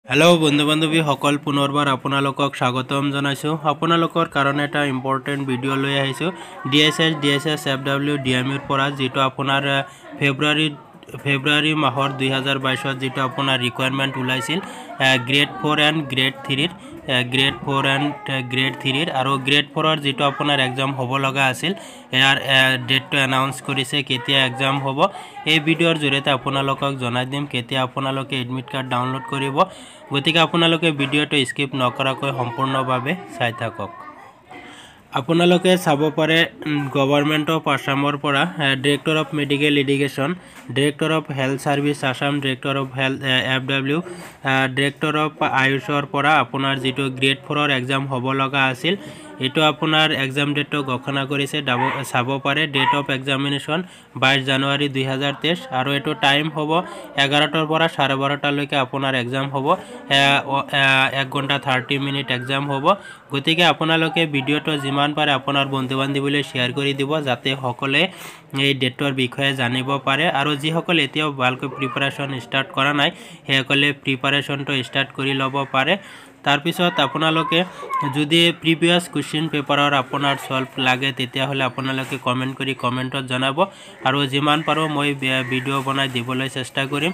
Hello बंधु बान्धवी सकल पुनर्बार आपनालोকক स्वागतम जनाइছো। आपनालोকৰ কাৰণে এটা ইম্পৰ্টেন্ট ভিডিও লৈ আহিছো। ডিএছএছ এফডব্লিউ ডিএমইৰ পৰা যেটো আপোনাৰ ফেব্ৰুৱাৰী মাহৰ 2022 যেটো আপোনাৰ ৰিকুৱাৰমেন্ট ওলাইছিল grade 4 and grade 3 grade 4 and grade 3 আৰু গ্ৰেড 4 ৰ যেটো আপোনাৰ এক্সাম হ'ব লগা আছিল ইয়াৰ ডেটটো এনাউন্স কৰিছে কেতিয়া এক্সাম হ'ব। এই ভিডিওৰ জৰিয়তে আপোনালোকক জনাই দিম কেতিয়া আপোনালোকে এডমিট কাৰ্ড ডাউনলোড কৰিব। গতিকে আপোনালোকে ভিডিওটো স্কিপ নকৰাকৈ সম্পূৰ্ণভাৱে চাই থাকক। আপোনালোকে চাব পাৰে গভৰ্ণমেণ্ট অফ আসামৰ পৰা director of medical education, director of health service Assam, director of health FW, director of আয়ুষৰ পৰা আপোনাৰ যেটো গ্ৰেড 4 ৰ এক্সাম হ'ব লগা আছিল এটো আপোনাৰ এক্সাম ডেটটো ঘোষণা কৰিছে। চাব পাৰে ডেট অফ এক্সামিনেশ্যন 22 জানুৱাৰী 2023 আৰু এটো টাইম হ'ব 11টাৰ পৰা 12:30 লৈকে আপোনাৰ এক্সাম হ'ব। 1 ঘণ্টা 30 মিনিট এক্সাম হ'ব। গতিকে আপোনালোকে ভিডিওটো যিমান পাৰে আপোনাৰ বন্ধু বান্ধৱীলৈ শেয়াৰ কৰি দিব যাতে সকলে এই ডেটৰ বিষয়ে জানিব পাৰে আৰু যিসকল এতিয়াও ভালকৈ প্ৰিপাৰেচন ষ্টাৰ্ট কৰা নাই সেইসকলে প্ৰিপাৰেচনটো ষ্টাৰ্ট কৰি ল'ব পাৰে। তাৰ পিছত আপোনালোকে যদি প্ৰিভিয়াস কোৱেশ্চন পেপাৰৰ আপোনাৰ সলভ লাগে তেতিয়া হলে আপোনালোকে কমেন্ট কৰি কমেন্টত জনাব আৰু যিমান পাৰো মই ভিডিও বনাই দিবলৈ চেষ্টা কৰিম।